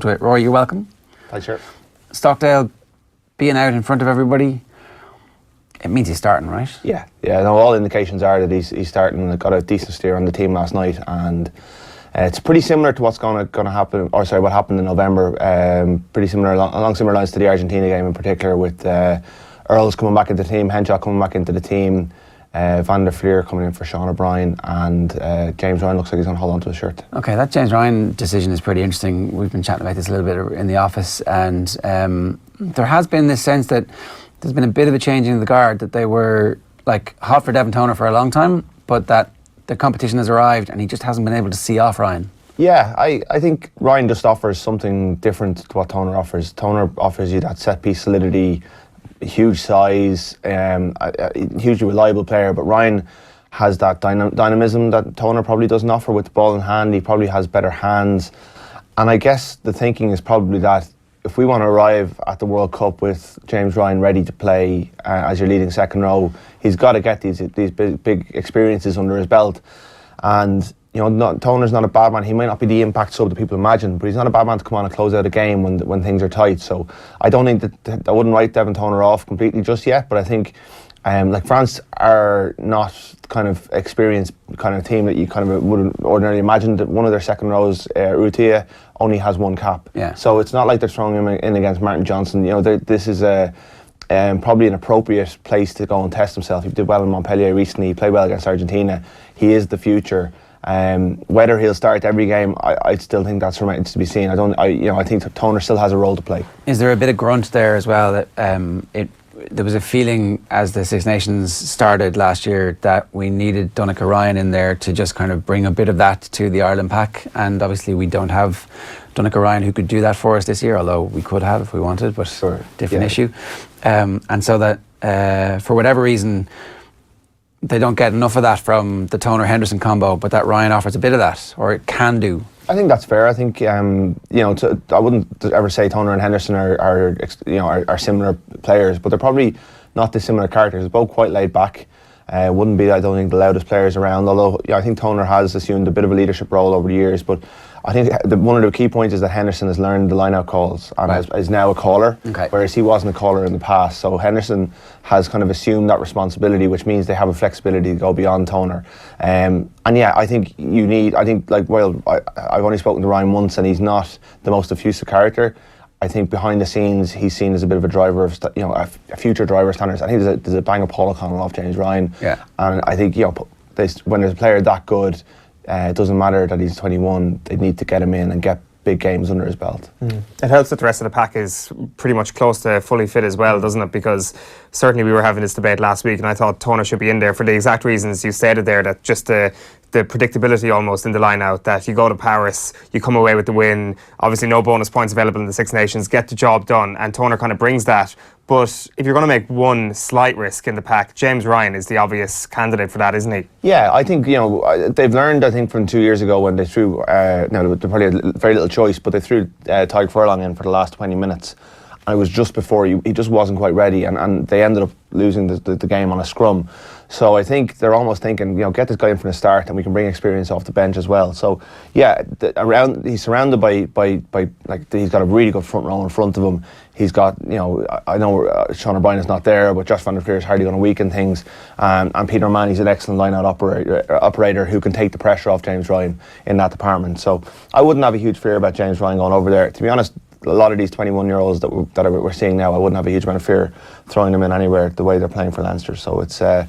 To it. Roy, you're welcome. Thanks, sir. Stockdale being out in front of everybody, it means he's starting, right? Yeah. No, all indications are that he's starting. Got a decent steer on the team last night, and it's pretty similar to what's going to happen. What happened in November. Pretty similar, along similar lines to the Argentina game in particular, with Earls coming back into the team, Henshaw coming back into the team. Van der Fleer coming in for Sean O'Brien, and James Ryan looks like he's going to hold on to his shirt. Okay, that James Ryan decision is pretty interesting. We've been chatting about this a little bit in the office, and there has been this sense that there's been a bit of a changing of the guard, that they were like hot for Devon Toner for a long time, but that the competition has arrived and he just hasn't been able to see off Ryan. Yeah, I think Ryan just offers something different to what Toner offers. Toner offers you that set piece solidity, huge size, a hugely reliable player, but Ryan has that dynamism that Toner probably doesn't offer with the ball in hand. He probably has better hands, and I guess the thinking is probably that if we want to arrive at the World Cup with James Ryan ready to play as your leading second row, he's got to get these big experiences under his belt. And Toner's not a bad man. He might not be the impact sub that people imagine, but he's not a bad man to come on and close out a game when things are tight. So I don't think that I wouldn't write Devon Toner off completely just yet, but I think France are not kind of experienced kind of team that you kind of would ordinarily imagine. That one of their second rows, Ruaidhri, only has one cap. Yeah. So it's not like they're throwing him in against Martin Johnson. This is probably an appropriate place to go and test himself. He did well in Montpellier recently. He played well against Argentina. He is the future. Whether he'll start every game, I still think that's remains to be seen. I think Toner still has a role to play. Is there a bit of grunt there as well that there was a feeling as the Six Nations started last year that we needed Donncha Ryan in there to just kind of bring a bit of that to the Ireland pack, and obviously we don't have Donncha Ryan who could do that for us this year, although we could have if we wanted, but sure, different issue. And so that for whatever reason they don't get enough of that from the Toner-Henderson combo, but that Ryan offers a bit of that, or it can do. I think that's fair. I think I wouldn't ever say Toner and Henderson are similar players, but they're probably not dissimilar characters. They're both quite laid back. Wouldn't be, I don't think, the loudest players around. Although I think Toner has assumed a bit of a leadership role over the years. But I think one of the key points is that Henderson has learned the line-out calls and is now a caller, whereas he wasn't a caller in the past. So Henderson has kind of assumed that responsibility, which means they have a flexibility to go beyond Toner. And yeah, I think I've only spoken to Ryan once, and he's not the most effusive character. I think behind the scenes he's seen as a bit of a driver of a future driver of standards. I think there's a bang of Paul O'Connor off James Ryan. Yeah. And I think when there's a player that good, it doesn't matter that he's 21. They need to get him in and get big games under his belt. It helps that the rest of the pack is pretty much close to fully fit as well, doesn't it? Because certainly we were having this debate last week, and I thought Toner should be in there for the exact reasons you stated there, that just the predictability almost in the line out, that you go to Paris, you come away with the win, obviously no bonus points available in the Six Nations, get the job done, and Toner kind of brings that. But if you're going to make one slight risk in the pack, James Ryan is the obvious candidate for that, isn't he? Yeah, I think they've learned, I think, from 2 years ago when they threw they probably had very little choice, but they threw Tadhg Furlong in for the last 20 minutes, and it was just before he just wasn't quite ready, and they ended up losing the game on a scrum. So I think they're almost thinking, get this guy in from the start, and we can bring experience off the bench as well. So yeah, he's surrounded by he's got a really good front row in front of him. He's got, I know Sean O'Brien is not there, but Josh Van der Fleer is hardly going to weaken things. And Peter Manny's an excellent line-out operator who can take the pressure off James Ryan in that department. So I wouldn't have a huge fear about James Ryan going over there. To be honest, a lot of these 21-year-olds that we're seeing now, I wouldn't have a huge amount of fear throwing them in anywhere the way they're playing for Leinster. So it's I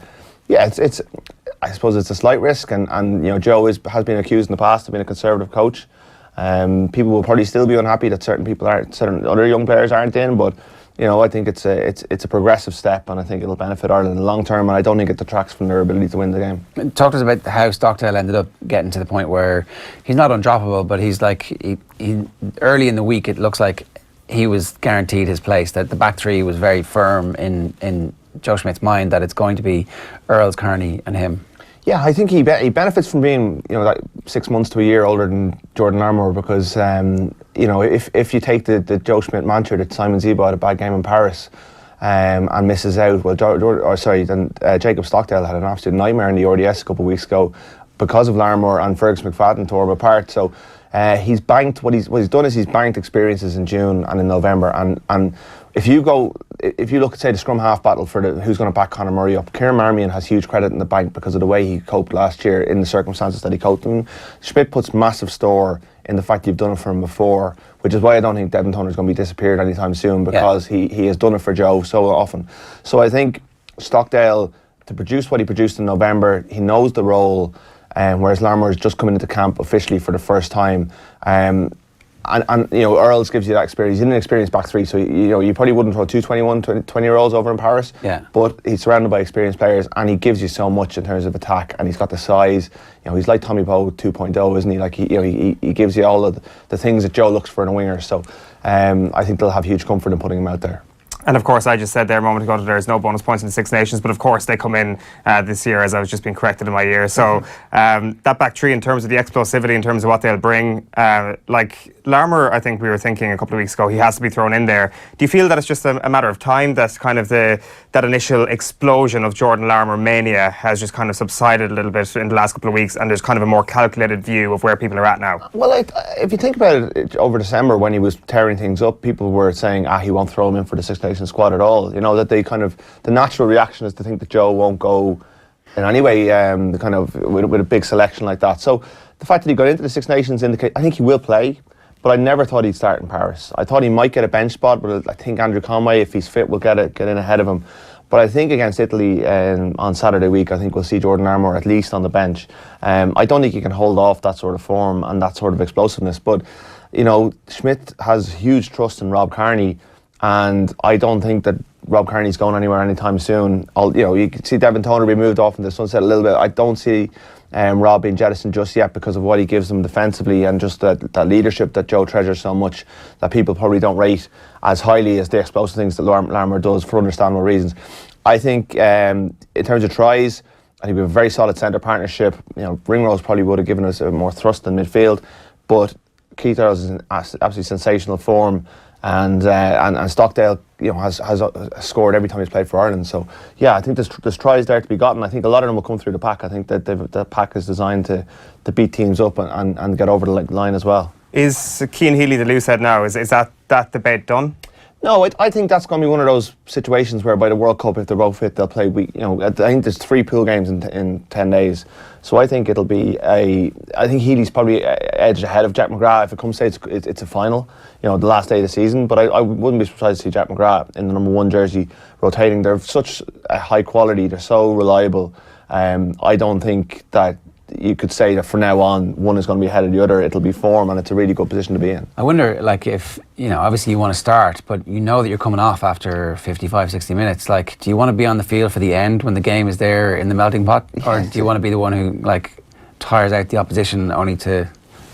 suppose it's a slight risk, and Joe has been accused in the past of being a conservative coach. People will probably still be unhappy that certain other young players aren't in, but I think it's a progressive step, and I think it'll benefit Ireland in the long term, and I don't think it detracts from their ability to win the game. Talk to us about how Stockdale ended up getting to the point where he's not undroppable, but he's like he early in the week it looks like he was guaranteed his place, that the back three was very firm in Joe Schmidt's mind, that it's going to be Earls, Kearney and him. Yeah, I think he benefits from being like 6 months to a year older than Jordan Larmour, because if you take the Joe Schmidt mantra that Simon Zebo had a bad game in Paris and misses out, then Jacob Stockdale had an absolute nightmare in the RDS a couple of weeks ago because of Larmour, and Fergus McFadden tore him apart. So He's banked what he's done is he's banked experiences in June and in November, and if you look at, say, the scrum half battle for who's going to back Conor Murray up, Kieran Marmion has huge credit in the bank because of the way he coped last year in the circumstances that he coped in. Schmidt puts massive store in the fact you've done it for him before, which is why I don't think Devin Toner is going to be disappeared anytime soon, because he has done it for Joe so often. So I think Stockdale, to produce what he produced in November, he knows the role, whereas Larmour is just coming into camp officially for the first time. And you know, Earls gives you that experience. He's in an experienced back three, so you probably wouldn't throw 20-year-olds over in Paris. Yeah. But he's surrounded by experienced players, and he gives you so much in terms of attack, and he's got the size. You know, he's like Tommy Poe 2.0, isn't he? Like he gives you all of the things that Joe looks for in a winger. So I think they'll have huge comfort in putting him out there. And of course, I just said there a moment ago that there's no bonus points in the Six Nations, but of course they come in this year, as I was just being corrected in my ear. So that back three, in terms of the explosivity, in terms of what they'll bring, like Larmour, I think we were thinking a couple of weeks ago, he has to be thrown in there. Do you feel that it's just a matter of time, that kind of that initial explosion of Jordan Larmour mania has just kind of subsided a little bit in the last couple of weeks, and there's kind of a more calculated view of where people are at now? Well, if you think about it, over December when he was tearing things up, people were saying, he won't throw him in for the Six Nations squad at all. You know, that they kind of, the natural reaction is to think that Joe won't go in any way, kind of with a big selection like that. So the fact that he got into the Six Nations indicates, I think he will play, but I never thought he'd start in Paris. I thought he might get a bench spot, but I think Andrew Conway, if he's fit, will get in ahead of him. But I think against Italy on Saturday week, I think we'll see Jordan Larmour at least on the bench. I don't think he can hold off that sort of form and that sort of explosiveness. But, you know, Schmidt has huge trust in Rob Kearney, and I don't think that Rob Kearney's going anywhere anytime soon. You can see Devin Toner be moved off in the sunset a little bit. I don't see Rob being jettisoned just yet because of what he gives them defensively, and just that leadership that Joe treasures so much, that people probably don't rate as highly as the explosive things that Larmour does, for understandable reasons. I think in terms of tries, I think we have a very solid centre partnership. You know, Ringrose probably would have given us a more thrust in midfield, but Keith Earls is in absolutely sensational form. And Stockdale, you know, has scored every time he's played for Ireland. So yeah, I think there's tries there to be gotten. I think a lot of them will come through the pack. I think that the pack is designed to beat teams up and get over the line as well. Is Cian Healy the loose head now? Is that debate done? No, I think that's going to be one of those situations where by the World Cup, if they're both fit, they'll play. I think there's 3 pool games in 10 days. So I think it'll be I think Healy's probably edged ahead of Jack McGrath. If it comes to it's a final, the last day of the season. But I wouldn't be surprised to see Jack McGrath in the number 1 jersey rotating. They're such a high quality. They're so reliable. I don't think that you could say that from now on one is going to be ahead of the other. It'll be form, and it's a really good position to be in. I wonder, like, if obviously you want to start, but you know that you're coming off after 55-60 minutes. Like, do you want to be on the field for the end when the game is there in the melting pot, or do you want to be the one who tires out the opposition only to?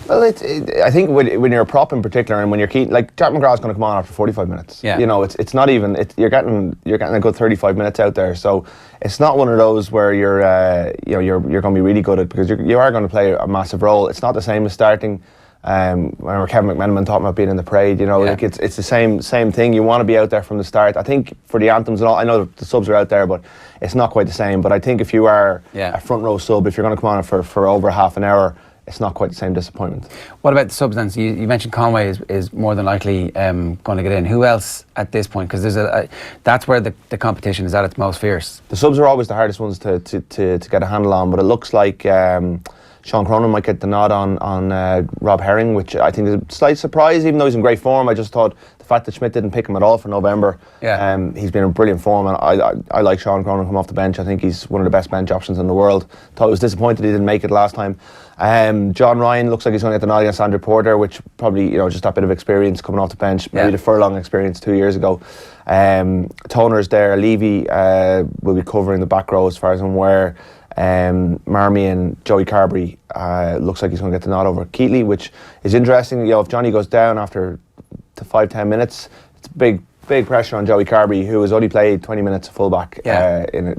Well, I think when you're a prop in particular, and when you're keen, like Jack McGrath's going to come on after 45 minutes. Yeah. It's not even. You're getting a good 35 minutes out there, so it's not one of those where you're going to be really good at, because you are going to play a massive role. It's not the same as starting. Remember Kevin McMenamin talking about being in the parade. It's the same thing. You want to be out there from the start. I think for the anthems and all, I know the subs are out there, but it's not quite the same. But I think if you are a front row sub, if you're going to come on for over half an hour, it's not quite the same disappointment. What about the subs then? So you mentioned Conway is more than likely going to get in. Who else at this point? Because that's where the competition is at its most fierce. The subs are always the hardest ones to get a handle on, but it looks like Sean Cronin might get the nod on Rob Herring, which I think is a slight surprise, even though he's in great form. I just thought the fact that Schmidt didn't pick him at all for November, he's been in brilliant form, and I like Sean Cronin come off the bench. I think he's one of the best bench options in the world. Thought I was disappointed he didn't make it last time. John Ryan looks like he's going to get the nod against Andrew Porter, which probably just that bit of experience coming off the bench, maybe the furlong experience 2 years ago. Toner's there. Levy will be covering the back row as far as I'm aware. Marmion, Joey Carberry looks like he's going to get the nod over Keatley, which is interesting. If Johnny goes down after 5-10 minutes, it's big pressure on Joey Carberry, who has only played 20 minutes of fullback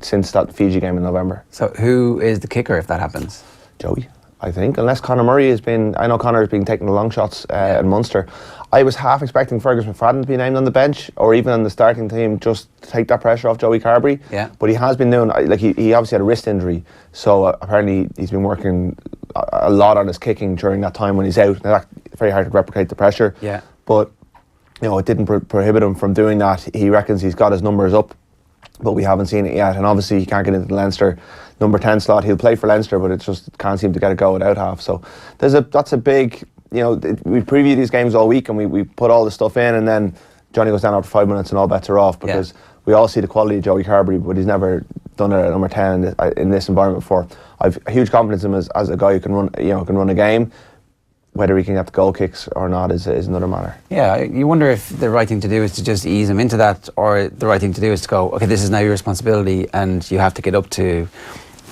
since that Fiji game in November. So who is the kicker if that happens? Joey. I think, unless Conor Murray has been. I know Conor has been taking the long shots in Munster. I was half expecting Fergus McFadden to be named on the bench or even on the starting team, just to take that pressure off Joey Carberry. Yeah. But he has been doing, like, he obviously had a wrist injury, so apparently he's been working a lot on his kicking during that time when he's out. Now, that's very hard to replicate the pressure. Yeah. But it didn't prohibit him from doing that. He reckons he's got his numbers up, but we haven't seen it yet. And obviously he can't get into the Leinster number 10 slot. He'll play for Leinster, but it just can't seem to get a go at out half. So that's a big. We preview these games all week and we put all the stuff in, and then Johnny goes down after 5 minutes and all bets are off, because we all see the quality of Joey Carberry, but he's never done it at number 10 in this environment before. I've huge confidence in him as a guy who can run a game. Whether he can get the goal kicks or not is another matter. Yeah, you wonder if the right thing to do is to just ease him into that, or the right thing to do is to go, okay, this is now your responsibility and you have to get up to,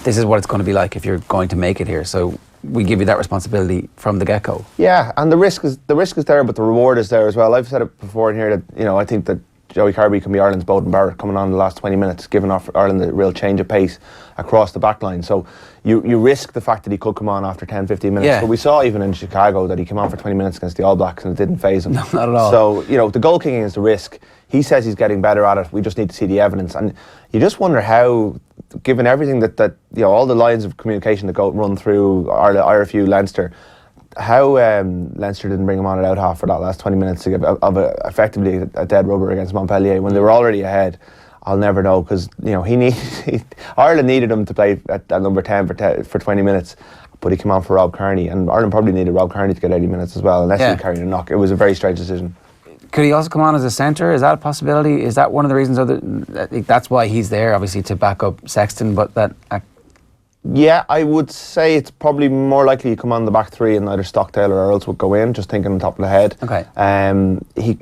this is what it's going to be like if you're going to make it here. So we give you that responsibility from the get-go. Yeah, and the risk is there, but the reward is there as well. I've said it before in here that I think that Joey Carberry can be Ireland's Bowden Barrett coming on in the last 20 minutes, giving Ireland a real change of pace across the back line. So you risk the fact that he could come on after 10, 15 minutes. Yeah. But we saw even in Chicago that he came on for 20 minutes against the All Blacks and it didn't faze him. No, not at all. So, the goal kicking is the risk. He says he's getting better at it. We just need to see the evidence. And you just wonder how, given everything that all the lines of communication that run through RFU, Leinster, how Leinster didn't bring him on at out half for that last 20 minutes to give effectively a dead rubber against Montpellier when they were already ahead. I'll never know, because Ireland needed him to play at number 10 for 20 minutes, but he came on for Rob Kearney, and Ireland probably needed Rob Kearney to get 80 minutes as well, unless he carried a knock. It was a very strange decision. Could he also come on as a centre? Is that a possibility? Is that one of the reasons? That's why he's there, obviously, to back up Sexton, but that. Yeah, I would say it's probably more likely to come on the back three and either Stockdale or Earls would go in, just thinking on top of the head. Okay.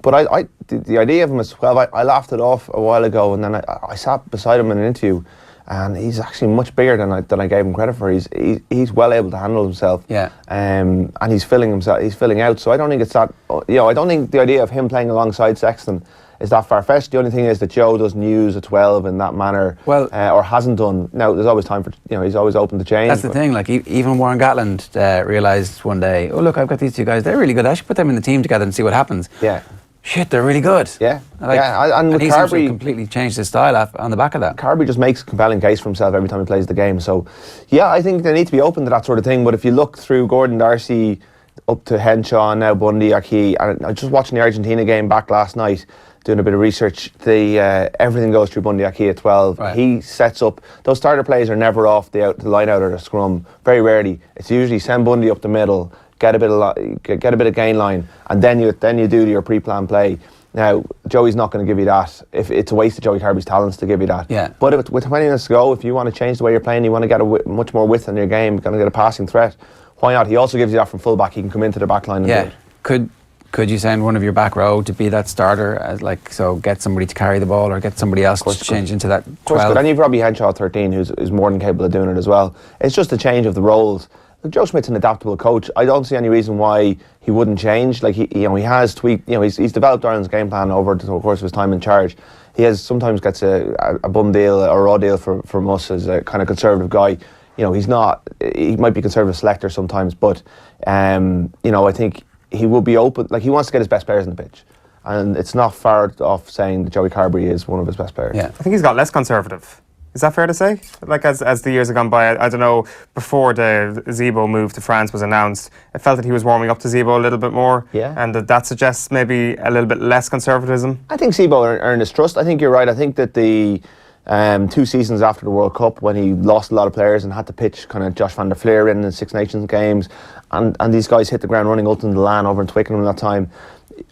But the idea of him as 12, I laughed it off a while ago, and then I sat beside him in an interview, and he's actually much bigger than I gave him credit for. He's well able to handle himself. Yeah. And he's filling himself. He's filling out. So I don't think it's that. I don't think the idea of him playing alongside Sexton is that far-fetched. The only thing is that Joe doesn't use a 12 in that manner, or hasn't done. Now, there's always time for, he's always open to change. That's the thing, like even Warren Gatland realised one day, oh look, I've got these two guys, they're really good, I should put them in the team together and see what happens. Yeah. Shit, they're really good. Yeah. And with Carberry, completely changed his style on the back of that. Carberry just makes a compelling case for himself every time he plays the game. So, yeah, I think they need to be open to that sort of thing. But if you look through Gordon Darcy up to Henshaw, now Bundy, Aki, and I was just watching the Argentina game back last night, doing a bit of research, everything goes through Bundy Aki at 12. Right. He sets up, those starter plays are never off the line out or the scrum, very rarely. It's usually send Bundy up the middle, get a bit of gain line, and then you do your pre-planned play. Now, Joey's not going to give you that. If it's a waste of Joey Carberry's talents to give you that. Yeah. But with 20 minutes to go, if you want to change the way you're playing, you want to get much more width in your game, you're going to get a passing threat, why not? He also gives you that from fullback. He can come into the back line and do it. Could you send one of your back row to be that starter, so get somebody to carry the ball or get somebody else to change into that 12? And you've Robbie Henshaw at 13 who's more than capable of doing it as well. It's just a change of the roles. Joe Schmidt's an adaptable coach. I don't see any reason why he wouldn't change. Like he has tweaked. He's developed Ireland's game plan over the course of his time in charge. He sometimes gets a bum deal or a raw deal from us as a kind of conservative guy. He's not. He might be conservative selector sometimes, but I think he will be open. Like he wants to get his best players on the pitch, and it's not far off saying that Joey Carberry is one of his best players. Yeah, I think he's got less conservative. Is that fair to say? Like as the years have gone by, I don't know, before the Zebo move to France was announced, I felt that he was warming up to Zebo a little bit more. Yeah. And that suggests maybe a little bit less conservatism. I think Zebo earned his trust. I think you're right. I think that the 2 seasons after the World Cup, when he lost a lot of players and had to pitch kind of Josh van der Fleer in the Six Nations games, and these guys hit the ground running, Ultan Delan over in Twickenham that time,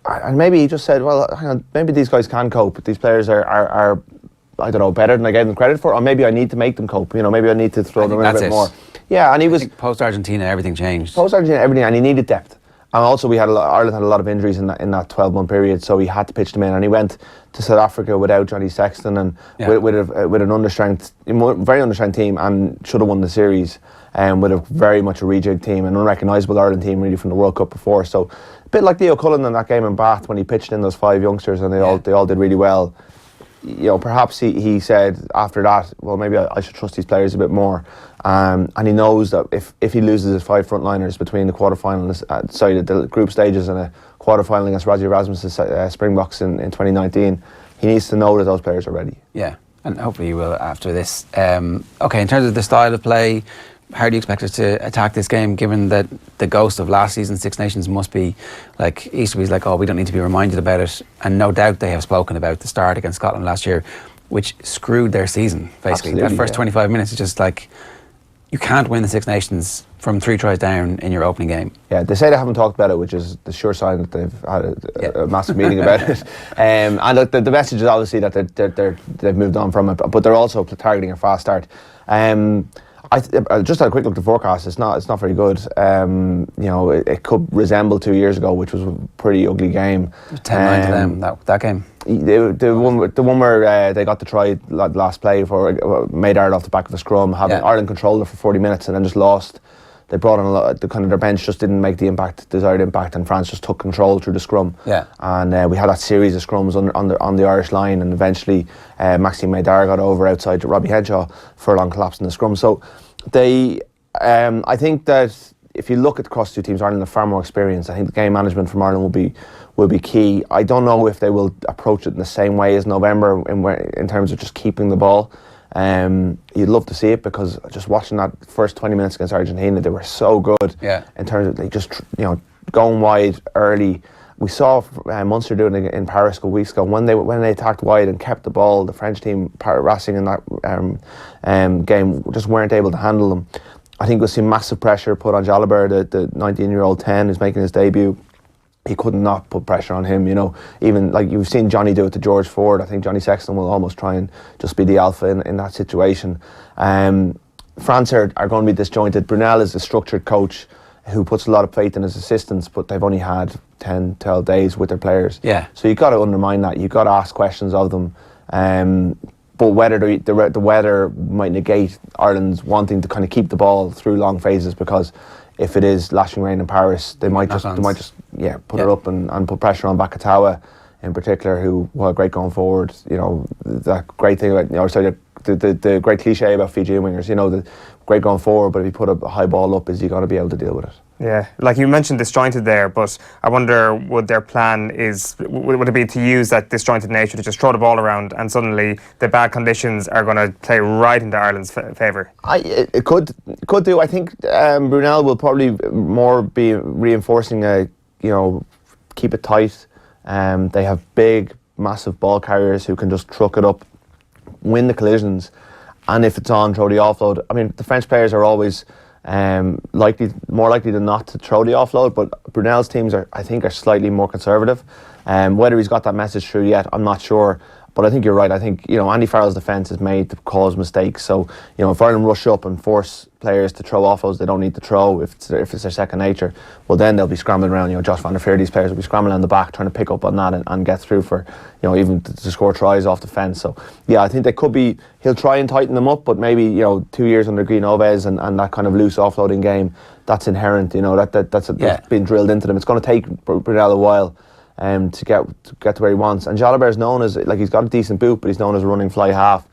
and maybe he just said, well, hang on, maybe these guys can cope. These players are I don't know, better than I gave them credit for, or maybe I need to make them cope. Maybe I need to throw them in a bit more. Yeah, and he was post Argentina, everything changed. Post Argentina, everything, and he needed depth. And also, Ireland had a lot of injuries in that 12-month period, so he had to pitch them in. And he went to South Africa without Johnny Sexton and with an very understrength team, and should have won the series. With a very much a rejig team, an unrecognisable Ireland team really from the World Cup before. So a bit like Leo Cullen in that game in Bath when he pitched in those 5 youngsters and they all did really well. perhaps he said after that, well, maybe I should trust these players a bit more. And he knows that if he loses his 5 frontliners between the quarterfinals, the group stages and a quarterfinal against Raji Rasmus's Springboks in 2019, he needs to know that those players are ready. Yeah, and hopefully he will after this. Okay, in terms of the style of play, how do you expect us to attack this game, given that the ghost of last season's Six Nations must be like Easterby's like, oh, we don't need to be reminded about it, and no doubt they have spoken about the start against Scotland last year, which screwed their season basically. Absolutely, that first 25 minutes is just like, you can't win the Six Nations from 3 tries down in your opening game. Yeah, they say they haven't talked about it, which is the sure sign that they've had a massive meeting about it. And the message is obviously that they've moved on from it, but they're also targeting a fast start. I just had a quick look at the forecast. It's not very good. It could resemble 2 years ago, which was a pretty ugly game. 10-9 to them, that game. The one where they got the try last play for made Ireland off the back of a scrum, having Ireland controlled it for 40 minutes and then just lost. They brought in a lot. Their bench just didn't make the desired impact, and France just took control through the scrum. Yeah. And we had that series of scrums on the Irish line, and eventually Maxime Maydar got over outside Robbie Henshaw for a long collapse in the scrum. So I think that if you look at across the two teams, Ireland have far more experience. I think the game management from Ireland will be key. I don't know if they will approach it in the same way as November in terms of just keeping the ball. You'd love to see it, because just watching that first 20 minutes against Argentina, they were so good. Yeah. In terms of they just going wide early. We saw Munster doing it in Paris a couple weeks ago when they attacked wide and kept the ball. The French team, Racing in that game, just weren't able to handle them. I think we'll see massive pressure put on Jalabert, the 19-year-old 10 who's making his debut. He could not put pressure on him, even like you've seen Johnny do it to George Ford. I think Johnny Sexton will almost try and just be the alpha in that situation. France are going to be disjointed. Brunel is a structured coach who puts a lot of faith in his assistants, but they've only had 10, 12 days with their players. Yeah. So you've got to undermine that. You've got to ask questions of them. But whether the weather might negate Ireland's wanting to kind of keep the ball through long phases, because if it is lashing rain in Paris, they might just put it up and put pressure on Bakatawa in particular, who great going forward. That great thing about the great cliche about Fijian wingers. The great going forward, but if you put a high ball up, is you got to be able to deal with it. Yeah, like you mentioned disjointed there, but I wonder would their plan would it be to use that disjointed nature to just throw the ball around, and suddenly the bad conditions are going to play right into Ireland's favour? It could do. I think Brunel will probably more be reinforcing keep it tight. They have big, massive ball carriers who can just truck it up, win the collisions, and if it's on, throw the offload. I mean, the French players are always more likely than not to throw the offload, but Brunel's teams are slightly more conservative. Whether he's got that message through yet, I'm not sure. But I think you're right. I think Andy Farrell's defence is made to cause mistakes. So if Ireland rush up and force players to throw offloads they don't need to throw, if it's their second nature, well then they'll be scrambling around. Josh van der Veer, these players will be scrambling on the back trying to pick up on that and get through for even to score tries off the fence. So yeah, I think they could be. He'll try and tighten them up, but maybe 2 years under Green Oves and that kind of loose offloading game that's inherent. That's been drilled into them. It's going to take Brunel a while. To get to where he wants. And Jalabert is known as, he's got a decent boot, but he's known as a running fly half.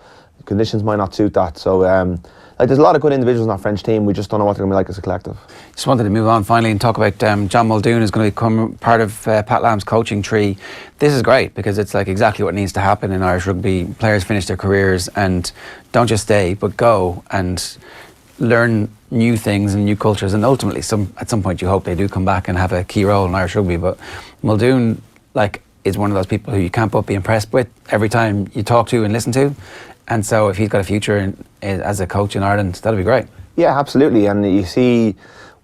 Conditions might not suit that. So there's a lot of good individuals in that French team. We just don't know what they're going to be like as a collective. Just wanted to move on finally and talk about John Muldoon is going to become part of Pat Lamb's coaching tree. This is great because it's exactly what needs to happen in Irish rugby. Players finish their careers and don't just stay, but go and learn new things and new cultures, and ultimately at some point you hope they do come back and have a key role in Irish rugby. But Muldoon is one of those people who you can't but be impressed with every time you talk to and listen to, and so if he's got a future as a coach in Ireland, that'll be great. Yeah, absolutely. And you see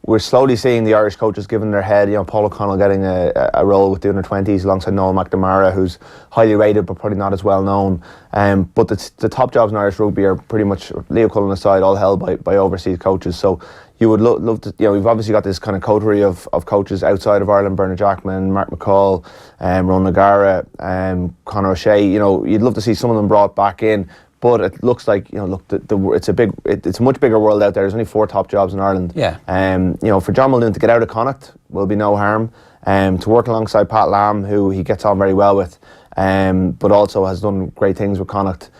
we're slowly seeing the Irish coaches giving their head. Paul O'Connell getting a role with the under-20s alongside Noel McNamara, who's highly rated but probably not as well known. But the top jobs in Irish rugby are pretty much, Leo Cullen aside, all held by overseas coaches. So you would love to, we've obviously got this kind of coterie of coaches outside of Ireland: Bernard Jackman, Mark McCall, Ron Nagara, Conor O'Shea. You'd love to see some of them brought back in. But it looks like it's a much bigger world out there. There's only 4 top jobs in Ireland. Yeah. For John Muldoon to get out of Connacht will be no harm. To work alongside Pat Lam, who he gets on very well with, but also has done great things with Connacht,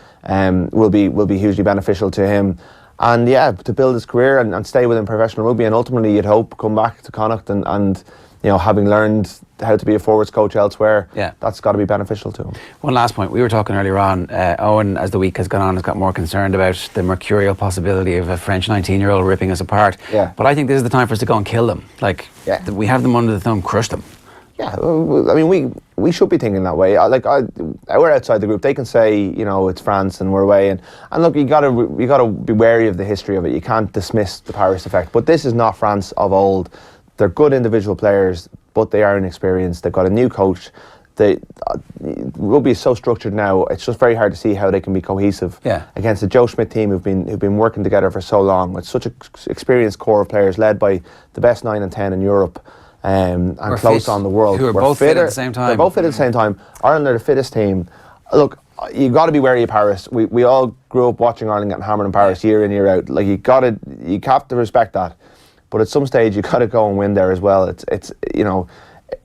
will be hugely beneficial to him. And yeah, to build his career and stay within professional rugby, and ultimately you'd hope come back to Connacht and you know, having learned how to be a forwards coach elsewhere, that's got to be beneficial to him. One last point, we were talking earlier on, Owen, as the week has gone on, has got more concerned about the mercurial possibility of a French 19-year-old ripping us apart. Yeah. But I think this is the time for us to go and kill them. Like, we have them under the thumb, crush them. Yeah, I mean, we should be thinking that way. We're outside the group. They can say, you know, it's France and we're away. And look, you gotta be wary of the history of it. You can't dismiss the Paris effect. But this is not France of old. They're good individual players, but they are inexperienced. They've got a new coach. Rugby is so structured now. It's just very hard to see how they can be cohesive against the Joe Schmidt team who've been working together for so long. It's such an experienced core of players led by the best 9 and 10 in Europe. And close on the world. Who are both fit at the same time. They're both fit at the same time. Ireland are the fittest team. Look, you got to be wary of Paris. We all grew up watching Ireland getting hammered in Paris year in, year out. Like you have to respect that. But at some stage, you got to go and win there as well. It's you know,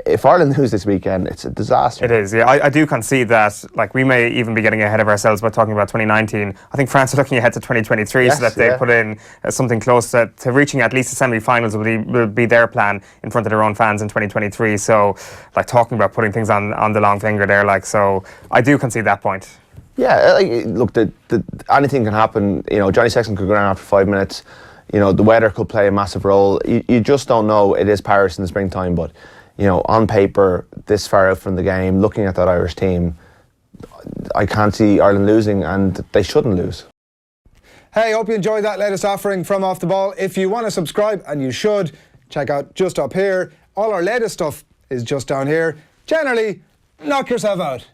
if Ireland lose this weekend, it's a disaster. It is, yeah. I do concede that, like, we may even be getting ahead of ourselves by talking about 2019. I think France are looking ahead to 2023, so that they put in something close to reaching at least the semi-finals will be their plan in front of their own fans in 2023. So, like, talking about putting things on the long finger there, like, so I do concede that point. Yeah, like, look, anything can happen. You know, Johnny Sexton could go down after 5 minutes. You know, the weather could play a massive role. You just don't know. It is Paris in the springtime, but you know, on paper, this far out from the game, looking at that Irish team, I can't see Ireland losing, and they shouldn't lose. Hey, hope you enjoyed that latest offering from Off the Ball. If you want to subscribe, and you should, check out just up here. All our latest stuff is just down here. Generally, knock yourself out.